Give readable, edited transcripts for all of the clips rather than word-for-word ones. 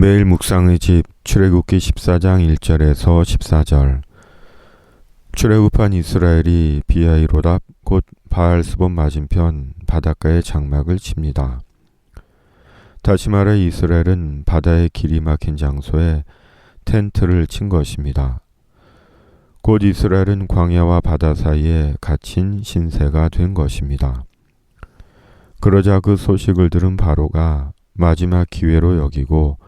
매일 묵상의 집 출애굽기 14장 1절에서 14절. 출애굽한 이스라엘이 비하이로답 곧 바알스본 맞은편 바닷가에 장막을 칩니다. 다시 말해 이스라엘은 바다의 길이 막힌 장소에 텐트를 친 것입니다. 곧 이스라엘은 광야와 바다 사이에 갇힌 신세가 된 것입니다. 그러자 그 소식을 들은 바로가 마지막 기회로 여기고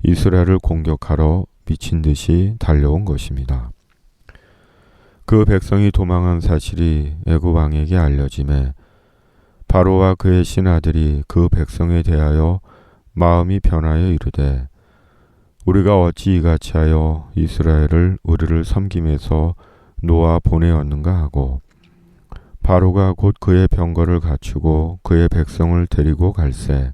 이스라엘을 공격하러 미친 듯이 달려온 것입니다. 그 백성이 도망한 사실이 애굽 왕에게 알려짐에 바로와 그의 신하들이 그 백성에 대하여 마음이 변하여 이르되 우리가 어찌 이같이 하여 이스라엘을 우리를 섬김에서 놓아 보내었는가 하고 바로가 곧 그의 병거를 갖추고 그의 백성을 데리고 갈새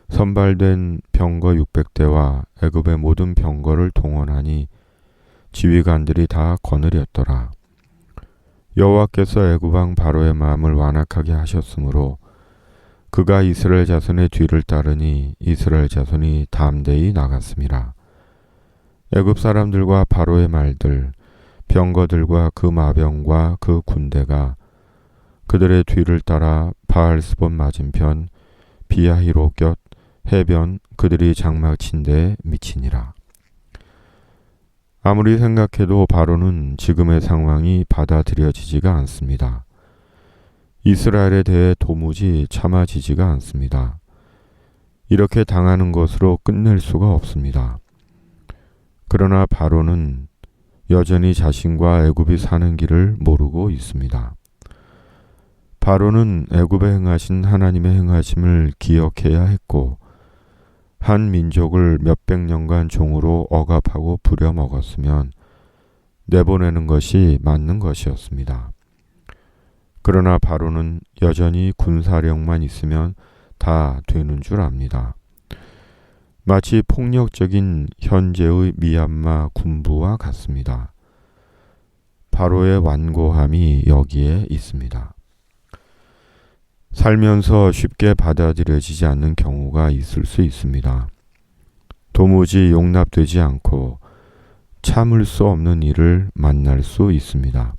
선발된 병거 600대와 애굽의 모든 병거를 동원하니 지휘관들이 다 거느렸더라. 여호와께서 애굽 왕 바로의 마음을 완악하게 하셨으므로 그가 이스라엘 자손의 뒤를 따르니 이스라엘 자손이 담대히 나갔습니다. 애굽 사람들과 바로의 말들, 병거들과 그 마병과 그 군대가 그들의 뒤를 따라 바알스본 맞은편 비하히로 곁 해변 그들이 장막 친 데에 미치니라. 아무리 생각해도 바로는 지금의 상황이 받아들여지지가 않습니다. 이스라엘에 대해 도무지 참아지지가 않습니다. 이렇게 당하는 것으로 끝낼 수가 없습니다. 그러나 바로는 여전히 자신과 애굽이 사는 길을 모르고 있습니다. 바로는 애굽에 행하신 하나님의 행하심을 기억해야 했고 한 민족을 몇백 년간 종으로 억압하고 부려먹었으면 내보내는 것이 맞는 것이었습니다. 그러나 바로는 여전히 군사력만 있으면 다 되는 줄 압니다. 마치 폭력적인 현재의 미얀마 군부와 같습니다. 바로의 완고함이 여기에 있습니다. 살면서 쉽게 받아들여지지 않는 경우가 있을 수 있습니다. 도무지 용납되지 않고 참을 수 없는 일을 만날 수 있습니다.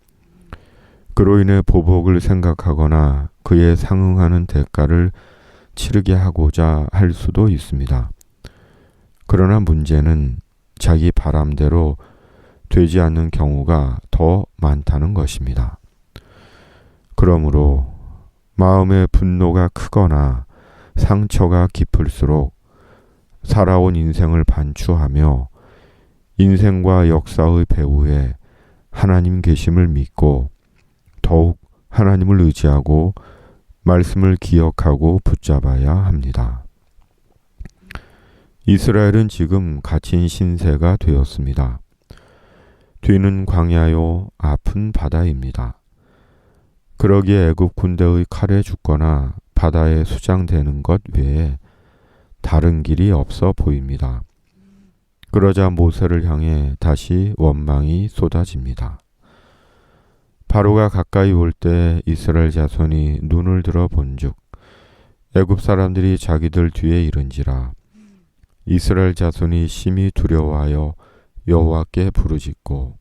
그로 인해 보복을 생각하거나 그에 상응하는 대가를 치르게 하고자 할 수도 있습니다. 그러나 문제는 자기 바람대로 되지 않는 경우가 더 많다는 것입니다. 그러므로 마음의 분노가 크거나 상처가 깊을수록 살아온 인생을 반추하며 인생과 역사의 배후에 하나님 계심을 믿고 더욱 하나님을 의지하고 말씀을 기억하고 붙잡아야 합니다. 이스라엘은 지금 갇힌 신세가 되었습니다. 뒤는 광야요 앞은 바다입니다. 그러기에 애굽 군대의 칼에 죽거나 바다에 수장되는 것 외에 다른 길이 없어 보입니다. 그러자 모세를 향해 다시 원망이 쏟아집니다. 바로가 가까이 올 때 이스라엘 자손이 눈을 들어 본즉 애굽 사람들이 자기들 뒤에 이른지라. 이스라엘 자손이 심히 두려워하여 여호와께 부르짖고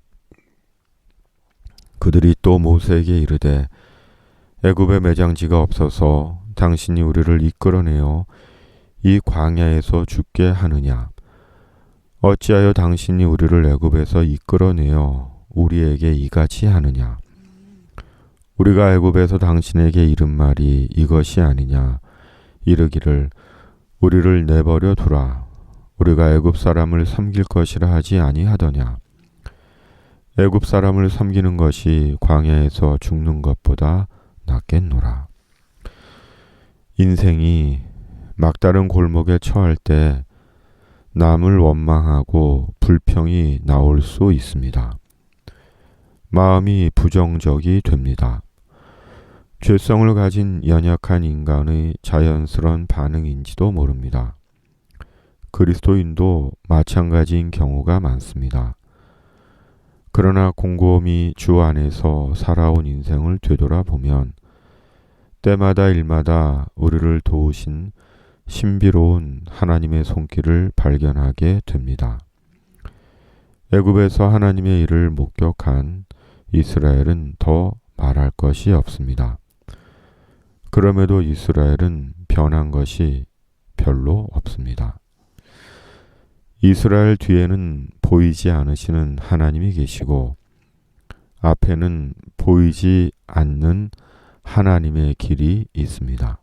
그들이 또 모세에게 이르되 애굽에 매장지가 없어서 당신이 우리를 이끌어내어 이 광야에서 죽게 하느냐? 어찌하여 당신이 우리를 애굽에서 이끌어내어 우리에게 이같이 하느냐? 우리가 애굽에서 당신에게 이른 말이 이것이 아니냐? 이르기를 우리를 내버려 두라. 우리가 애굽 사람을 섬길 것이라 하지 아니하더냐? 애굽 사람을 섬기는 것이 광야에서 죽는 것보다 낫겠노라. 인생이 막다른 골목에 처할 때 남을 원망하고 불평이 나올 수 있습니다. 마음이 부정적이 됩니다. 죄성을 가진 연약한 인간의 자연스러운 반응인지도 모릅니다. 그리스도인도 마찬가지인 경우가 많습니다. 그러나 곰곰이 주 안에서 살아온 인생을 되돌아보면 때마다 일마다 우리를 도우신 신비로운 하나님의 손길을 발견하게 됩니다. 애굽에서 하나님의 일을 목격한 이스라엘은 더 말할 것이 없습니다. 그럼에도 이스라엘은 변한 것이 별로 없습니다. 이스라엘 뒤에는 보이지 않으시는 하나님이 계시고 앞에는 보이지 않는 하나님의 길이 있습니다.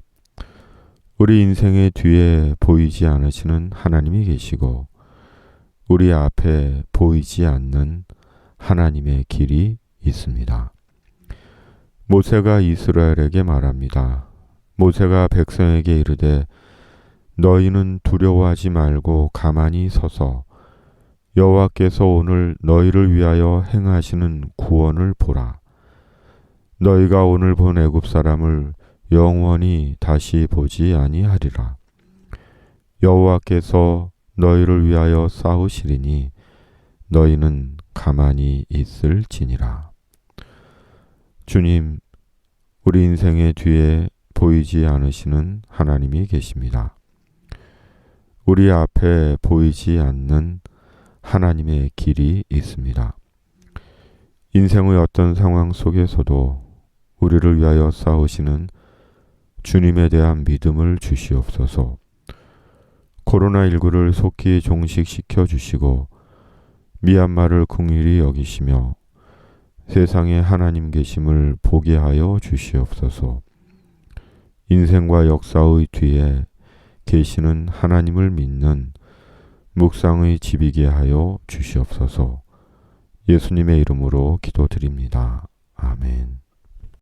우리 인생의 뒤에 보이지 않으시는 하나님이 계시고 우리 앞에 보이지 않는 하나님의 길이 있습니다. 모세가 이스라엘에게 말합니다. 모세가 백성에게 이르되 너희는 두려워하지 말고 가만히 서서 여호와께서 오늘 너희를 위하여 행하시는 구원을 보라. 너희가 오늘 본 애굽 사람을 영원히 다시 보지 아니하리라. 여호와께서 너희를 위하여 싸우시리니 너희는 가만히 있을지니라. 주님, 우리 인생의 뒤에 보이지 않으시는 하나님이 계십니다. 우리 앞에 보이지 않는 하나님의 길이 있습니다. 인생의 어떤 상황 속에서도 우리를 위하여 싸우시는 주님에 대한 믿음을 주시옵소서. 코로나19를 속히 종식시켜 주시고 미얀마를 긍휼히 여기시며 세상에 하나님 계심을 보게 하여 주시옵소서. 인생과 역사의 뒤에 계시는 하나님을 믿는 묵상의 집이게 하여 주시옵소서. 예수님의 이름으로 기도드립니다. 아멘.